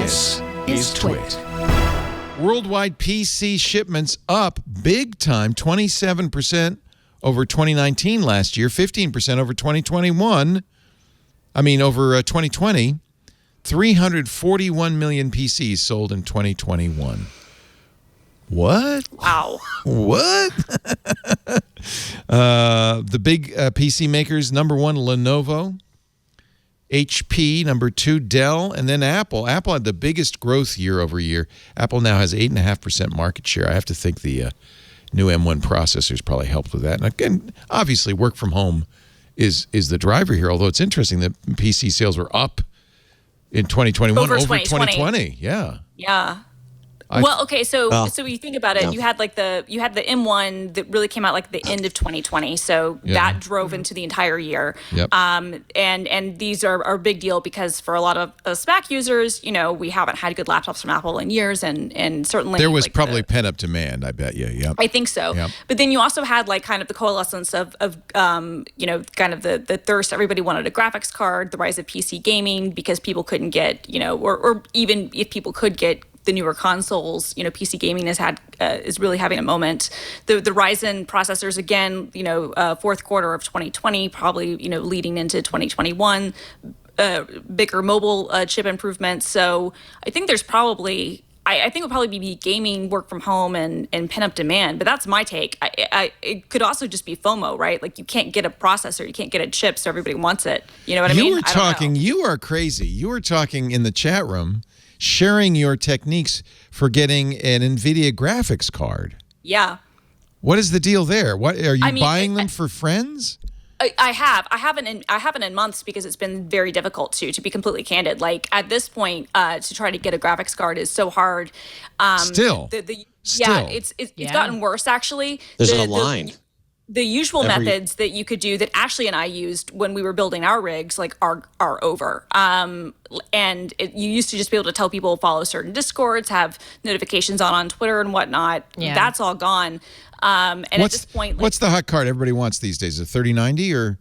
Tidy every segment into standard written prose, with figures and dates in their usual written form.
This is TWiT. Worldwide PC shipments up big time, 27% over 2019 last year, 15% over 2021. Over 2020. 341 million PCs sold in 2021. What? Wow. What? The big PC makers, number one, Lenovo. HP, number two, Dell, and then Apple. Apple had the biggest growth year over year. Apple now has 8.5% market share. I have to think the new M1 processors probably helped with that. And again, obviously, work from home is the driver here, although it's interesting that PC sales were up in 2021 over 2020. Yeah. Yeah. So you think about it, you had the M1 that really came out like the end of 2020, so that drove into the entire year. Yep. And these are a big deal because for a lot of us Mac users, we haven't had good laptops from Apple in years, and certainly there was probably pent up demand. I bet you. Yep. I think so. Yep. But then you also had like kind of the coalescence of kind of the thirst. Everybody wanted a graphics card, the rise of PC gaming because people couldn't get or even if people could get the newer consoles, PC gaming is really having a moment. The Ryzen processors again, fourth quarter of 2020, probably leading into 2021, bigger mobile chip improvements. So I think there's probably. I think it would probably be gaming, work from home, and pent-up demand. But that's my take. It could also just be FOMO, right? Like you can't get a processor, you can't get a chip, so everybody wants it. You know what I mean? You are crazy. You were talking in the chat room, sharing your techniques for getting an NVIDIA graphics card. Yeah. What is the deal there? What are you buying them for friends? I haven't in months because it's been very difficult to be completely candid. Like at this point, to try to get a graphics card is so hard. Still. Yeah, it's gotten worse actually. There's a line. The usual methods that you could do that Ashley and I used when we were building our rigs are over. And you used to just be able to tell people follow certain Discords, have notifications on Twitter and whatnot. Yeah. That's all gone. And at this point, what's the hot card everybody wants these days? A 3090 or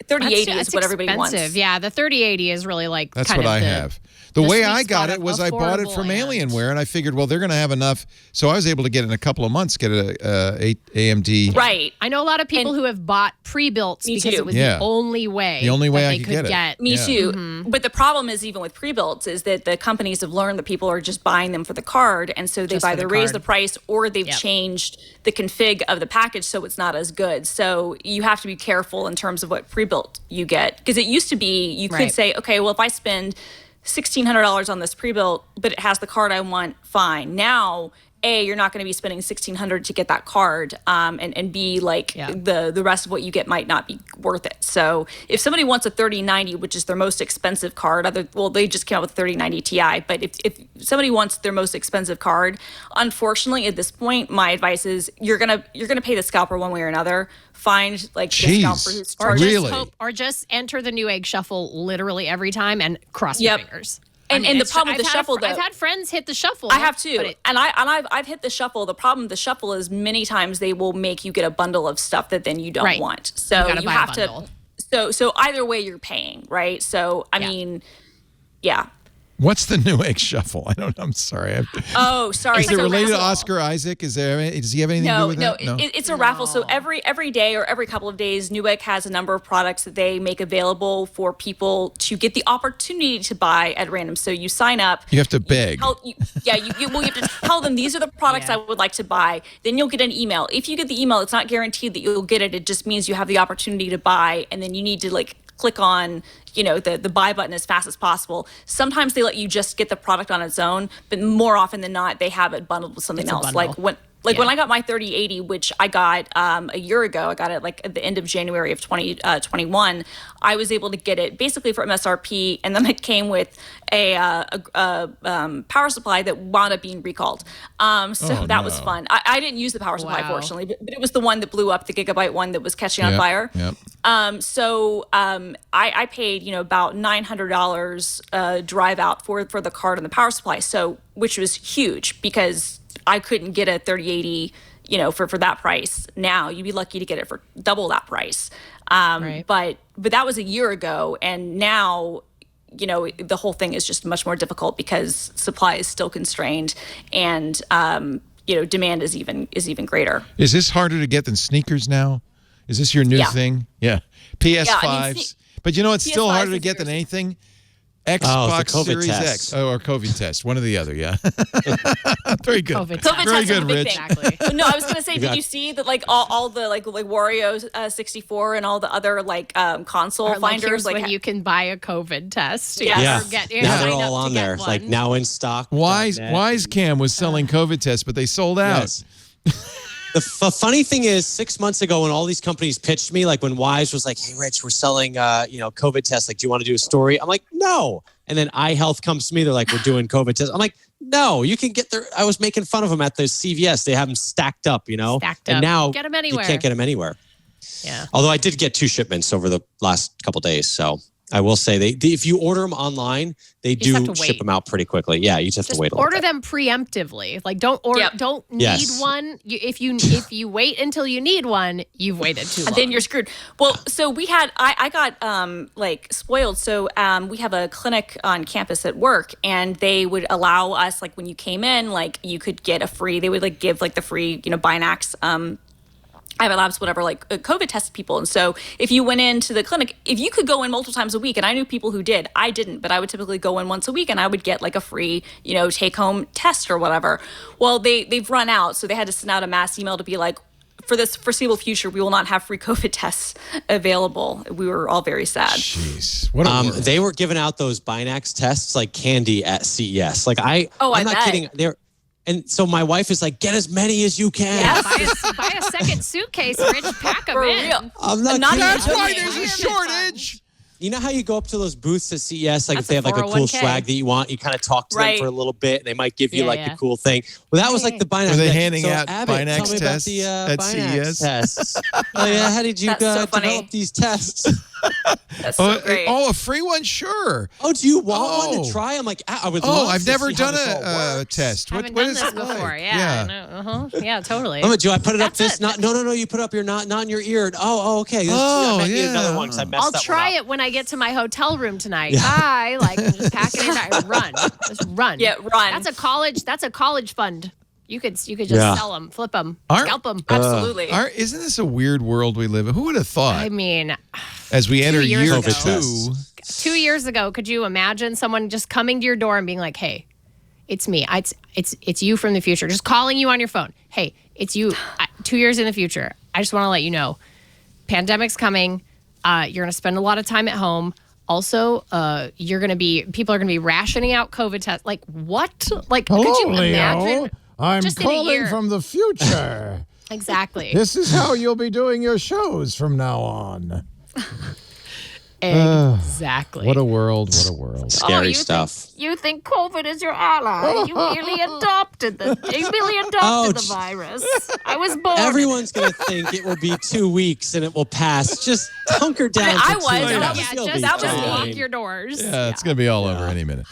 3080 is what everybody wants. Yeah, the 3080 is really like that's what I have. The way I got it was I bought it from Alienware, and I figured, well, they're going to have enough. So I was able to get in a couple of months, get a AMD. Right. I know a lot of people who have bought pre-builts because it was the only way. The only way I could get it. Me too. Mm-hmm. But the problem is, even with pre-builts, is that the companies have learned that people are just buying them for the card, and so they've either raised the price or they've changed the config of the package so it's not as good. So you have to be careful in terms of what pre-built you get, because it used to be you could say, okay, well, if I spend $1,600 on this pre-built, but it has the card I want, fine. Now, A, you're not going to be spending $1,600 to get that card, and B, the rest of what you get might not be worth it. So if somebody wants a 3090, which is their most expensive card, they just came out with 3090 Ti, but if somebody wants their most expensive card, unfortunately at this point, my advice is you're gonna pay the scalper one way or another. Find the scalper who's charging. Or just enter the Newegg shuffle literally every time and cross your fingers. And the problem with the shuffle, though, I've had friends hit the shuffle. I have too, I've hit the shuffle. The problem with the shuffle is many times they will make you get a bundle of stuff that then you don't want. So you have to. So either way, you're paying, right? So I mean, yeah. What's the Newegg shuffle? I'm sorry. Sorry. Is it related to Oscar Isaac? Does he have anything to do with that? No, it's a raffle. So every day or every couple of days, Newegg has a number of products that they make available for people to get the opportunity to buy at random. So you sign up. You have to beg. You have to tell them these are the products I would like to buy. Then you'll get an email. If you get the email, it's not guaranteed that you'll get it. It just means you have the opportunity to buy, and then you need to click on the buy button as fast as possible. Sometimes they let you just get the product on its own, but more often than not, they have it bundled with something else. When I got my 3080, which I got a year ago, I got it at the end of January of 2021. I was able to get it basically for MSRP, and then it came with a power supply that wound up being recalled. That was fun. I didn't use the power supply, fortunately, but it was the one that blew up, the Gigabyte one that was catching on fire. Yep. I paid about $900 drive out for the card and the power supply, which was huge because I couldn't get a 3080, for that price. Now you'd be lucky to get it for double that price. But that was a year ago, and now the whole thing is just much more difficult because supply is still constrained, and demand is even greater. Is this harder to get than sneakers now? Is this your new thing? Yeah. PS5s. But it's still harder to get than anything. Xbox Series X. Or COVID test. One or the other, yeah. Very good. COVID Very test good, Rich. Exactly. No, I was going to say, did you see that all the like Wario 64 and all the other console finders? When you can buy a COVID test. Yeah. Now they're all on there. Like now in stock. Wise Cam was selling COVID tests, but they sold out. Yes. The funny thing is, 6 months ago, when all these companies pitched me, like when Wise was like, "Hey, Rich, we're selling, COVID tests. Like, do you want to do a story?" I'm like, "No." And then iHealth comes to me. They're like, "We're doing COVID tests." I'm like, "No, you can get there." I was making fun of them at the CVS. They have them stacked up, Stacked up. And now get them anywhere. You can't get them anywhere. Yeah. Although I did get 2 shipments over the last couple of days, so I will say if you order them online, they do ship them out pretty quickly. Yeah, you just have to wait a little order bit. them preemptively. Like don't need one. If you wait until you need one, you've waited too long. Then you're screwed. Well, so I got spoiled. So we have a clinic on campus at work, and they would allow us, like, when you came in, like, you could get they would give the free Binax Labs, whatever, COVID tested people. And so if you went into the clinic, if you could go in multiple times a week, and I knew people who did, I didn't, but I would typically go in once a week, and I would get a free, take home test or whatever. Well, they've run out. So they had to send out a mass email to be like, for this foreseeable future, we will not have free COVID tests available. We were all very sad. Jeez. What a world. They were giving out those Binax tests like candy at CES. Like I'm not kidding. And so my wife is like, get as many as you can. Yes. buy a second suitcase, Rich. Pack them in. Real. I'm not kidding. That's why there's a shortage. You know how you go up to those booths at CES, like That's if they have like a cool 401k. swag that you want, you kind of talk to them for a little bit, and they might give you the cool thing. Well, that was like the Binax. Were they handing out Abbott, Binax tell me tests about the at Binax CES? tests. Oh yeah, how did you develop these tests? That's so great. A free one? Sure. Oh, do you want one to try? I'm like, I would love I've to never see how done this all a works. test. Haven't What done is this it before. like? Yeah. Yeah, totally. Oh, do I put it up That's this? it. No. You put up your not in your ear. Oh, okay. Oh, I bet you yeah. another one because I messed I'll that try one up. it when I get to my hotel room tonight. I just pack it in and run. Just run. Yeah, run. That's a college fund. You could just sell them, flip them, scalp them. Absolutely. Isn't this a weird world we live in? Who would have thought? I mean, As we enter years year ago. 2. 2 years ago, could you imagine someone just coming to your door and being like, "Hey, it's me. It's you from the future." Just calling you on your phone. "Hey, it's you. 2 years in the future. I just want to let you know, pandemic's coming. You're going to spend a lot of time at home. Also, people are going to be rationing out COVID tests." Like, what? Like, Hello, could you imagine? Leo. I'm just in a calling year. from the future. Exactly. This is how you'll be doing your shows from now on. Exactly. What a world. What a world. Scary stuff. You think COVID is your ally? You really adopted the virus. I was born. Everyone's going to think it will be 2 weeks and it will pass. Just hunker down. I for was. 2 That weeks. was- You'll that be was fine. lock your doors. Yeah, it's going to be all over any minute.